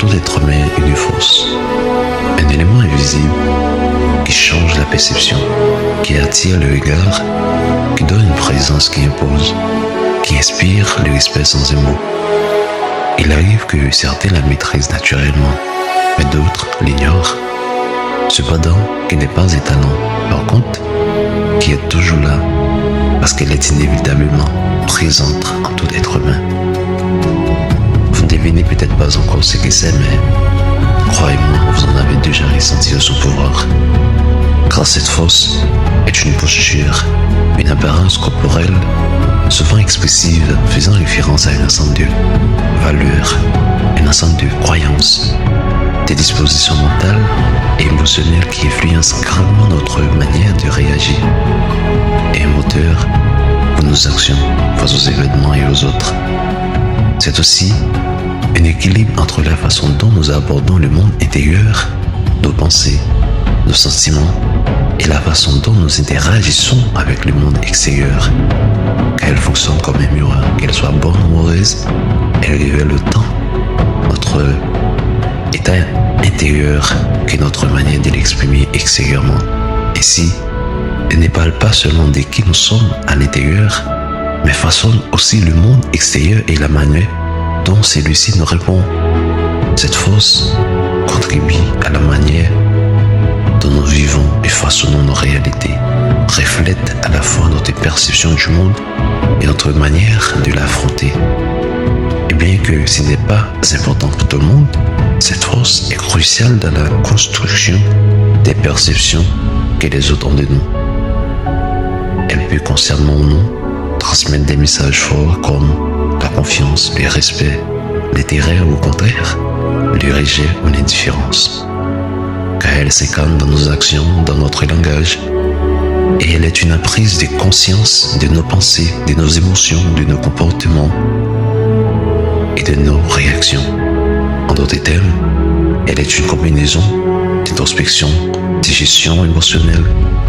tout être humain une force, un élément invisible qui change la perception, qui attire le regard, qui donne une présence qui impose, qui inspire le respect sans un mot. Il arrive que certains la maîtrisent naturellement, mais d'autres l'ignorent. Cependant, qui n'est pas étonnant, par contre, qui est toujours là, parce qu'elle est inévitablement présente en tout être humain. Vous ne devinez peut-être pas encore ce que c'est, mais croyez-moi, vous en avez déjà ressenti son pouvoir. Car cette force est une posture, une apparence corporelle, souvent expressive, faisant référence à un ensemble de valeurs, un ensemble de croyances, des dispositions mentales et émotionnelles qui influencent grandement notre manière de réagir, et un moteur pour nos actions face aux événements et aux autres. C'est aussi un équilibre entre la façon dont nous abordons le monde intérieur, nos pensées, nos sentiments, et la façon dont nous interagissons avec le monde extérieur. Car elle fonctionne comme un miroir, qu'elle soit bonne ou mauvaise, elle révèle autant notre état intérieur que notre manière de l'exprimer extérieurement. Ainsi, elle ne parle pas seulement de qui nous sommes à l'intérieur, mais façonne aussi le monde extérieur et la manière dont celui-ci nous répond. Cette force contribue à la manière dont nous vivons et façonnons nos réalités, reflète à la fois notre perception du monde et notre manière de l'affronter. Et bien que ce n'est pas important pour tout le monde, cette force est cruciale dans la construction des perceptions que les autres ont de nous. Elle peut concerner nous transmettre des messages forts comme la confiance, le respect, l'intérêt ou au contraire, le rejet ou l'indifférence. Car elle s'incarne dans nos actions, dans notre langage, et elle est une prise de conscience de nos pensées, de nos émotions, de nos comportements et de nos réactions. En d'autres termes, elle est une combinaison d'introspection, de gestion émotionnelle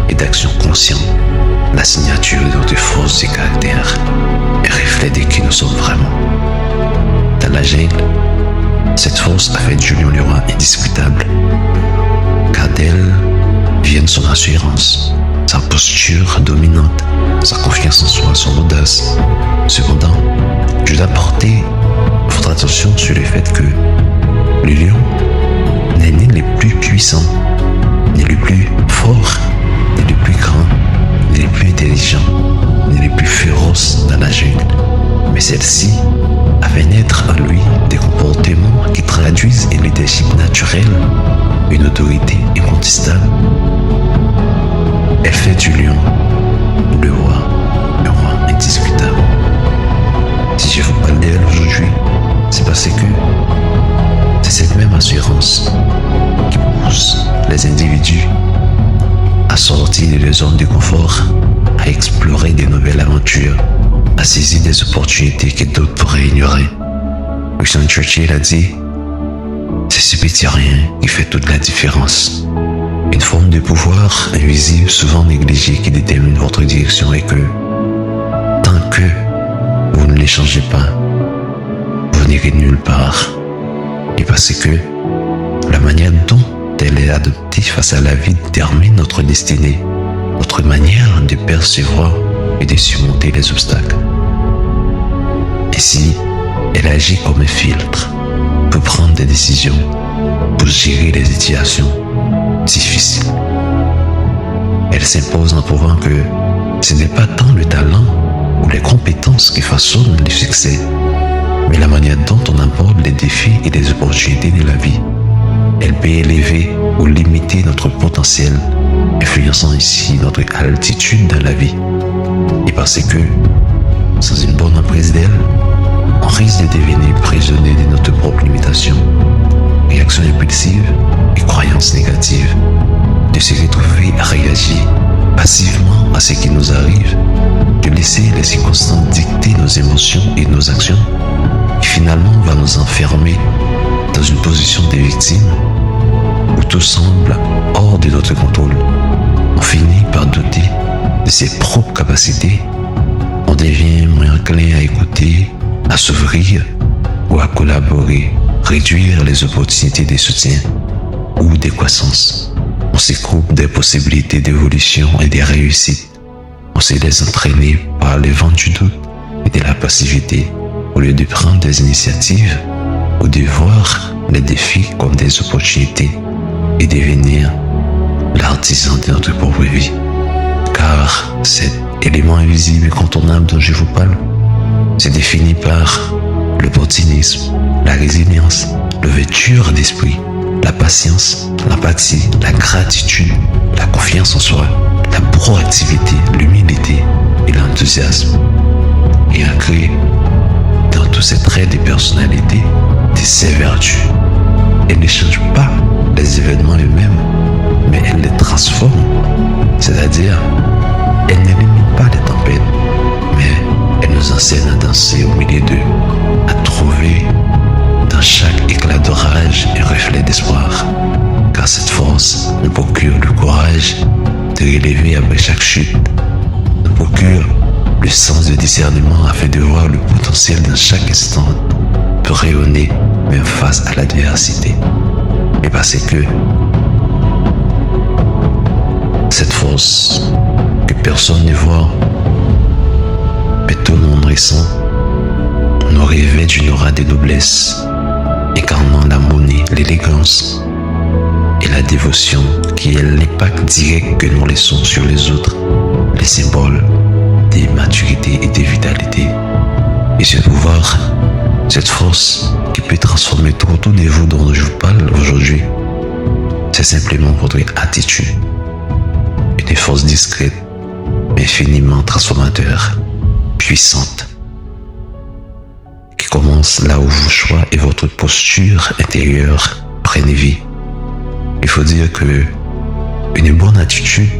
et d'action consciente, la signature de notre force de caractère et reflet de qui nous sommes vraiment. Dans la jungle, cette force a fait de Julien le roi indiscutable, car d'elle viennent son assurance, sa posture dominante, sa confiance en soi, son audace. Cependant, je dois porter votre attention sur le fait que le lion n'est ni le plus puissant, ni le plus fort, ni le plus grand, ni le plus intelligent, ni le plus féroce dans la jungle. Mais celle-ci a fait naître en lui des comportements qui traduisent un leadership naturel, une autorité incontestable. Elle fait du lion le roi, un roi indiscutable. Si je vous parle d'elle aujourd'hui, c'est parce que c'est cette même assurance qui pousse les individus à sortir de leur zone de confort, à explorer de nouvelles aventures, à saisir des opportunités que d'autres pourraient ignorer. Winston Churchill a dit « C'est ce petit rien qui fait toute la différence ». Une forme de pouvoir invisible, souvent négligée, qui détermine votre direction et que, tant que vous ne l'échangez pas, vous n'irez nulle part. Et parce que la manière dont elle est adoptée face à la vie détermine notre destinée, notre manière de percevoir et de surmonter les obstacles. Ainsi, elle agit comme un filtre pour prendre des décisions, pour gérer les situations difficiles. Elle s'impose en prouvant que ce n'est pas tant le talent ou les compétences qui façonnent le succès, mais la manière dont on aborde les défis et les opportunités de la vie. Elle peut élever ou limiter notre potentiel, influençant ainsi notre altitude dans la vie. Et parce que, sans une bonne emprise d'elle, on risque de devenir prisonnier de notre propre limitation, réactions impulsives et croyances négatives, de se retrouver à réagir passivement à ce qui nous arrive, de laisser les circonstances dicter nos émotions et nos actions, qui finalement va nous enfermer dans une position de victime où tout semble hors de notre contrôle. On finit par douter de ses propres capacités, on devient moins enclin à écouter, à s'ouvrir ou à collaborer réduire les opportunités de soutien ou de croissance. On se coupe des possibilités d'évolution et de réussite. On se laisse entraîner par le vent du doute et de la passivité au lieu de prendre des initiatives ou de voir les défis comme des opportunités et devenir l'artisan de notre propre vie. Car cet élément invisible et incontournable dont je vous parle se définit par l'opportunisme, la résilience, l'ouverture d'esprit, la patience, l'empathie, la gratitude, la confiance en soi, la proactivité, l'humilité et l'enthousiasme. Et inclut dans tous ces traits de personnalité de ces vertus. Elle ne change pas les événements eux-mêmes, mais elle les transforme. C'est-à-dire, elle n'élimine pas les tempêtes, mais elle nous enseigne à danser au milieu d'eux, à trouver dans chaque éclat d'orage un reflet d'espoir. Car cette force nous procure le courage de relever après chaque chute, nous procure le sens de discernement afin de voir le potentiel dans chaque instant pour rayonner même face à l'adversité. Et parce que cette force que personne ne voit, mais tout le monde ressent, nous revêt d'une aura de noblesse, incarnant l'harmonie, l'élégance et la dévotion qui est l'impact direct que nous laissons sur les autres, les symboles de maturité et de vitalité. Et ce pouvoir, cette force qui peut transformer tout autour de vous dont je vous parle aujourd'hui, c'est simplement votre attitude. Une force discrète, mais infiniment transformateur, puissante, qui commence là où vos choix et votre posture intérieure prennent vie. Il faut dire que une bonne attitude,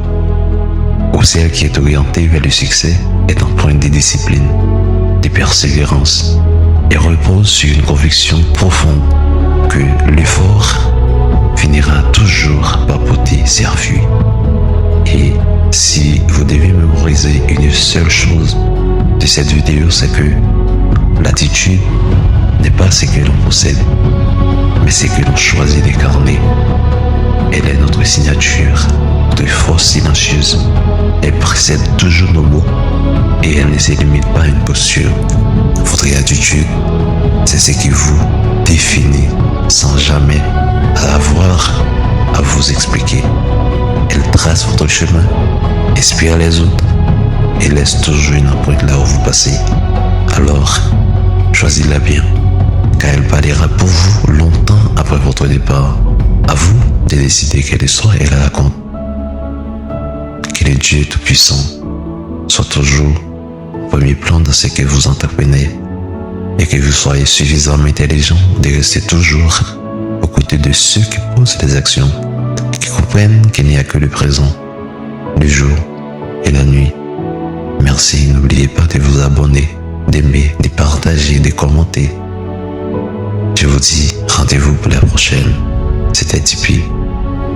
ou celle qui est orientée vers le succès, est empreinte de discipline, de persévérance et repose sur une conviction profonde que l'effort finira toujours par porter ses fruits. Et si vous devez mémoriser une seule chose de cette vidéo, c'est que l'attitude n'est pas ce que l'on possède, mais ce que l'on choisit d'incarner. Elle est notre signature, notre force silencieuse. Elle précède toujours nos mots et elle ne se limite pas à une posture. Votre attitude, c'est ce qui vous définit sans jamais avoir à vous expliquer. Elle trace votre chemin, inspire les autres et laisse toujours une empreinte là où vous passez. Alors, choisis-la bien, car elle parlera pour vous longtemps après votre départ. À vous de décider quelle histoire elle raconte. Que le Dieu Tout-Puissant soit toujours au premier plan dans ce que vous entreprenez et que vous soyez suffisamment intelligent de rester toujours aux côtés de ceux qui posent les actions, qui comprennent qu'il n'y a que le présent, le jour et la nuit. Merci, n'oubliez pas de vous abonner, d'aimer, de partager, de commenter. Je vous dis rendez-vous pour la prochaine. C'était Tipeee.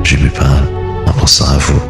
Je me parle en pensant à vous.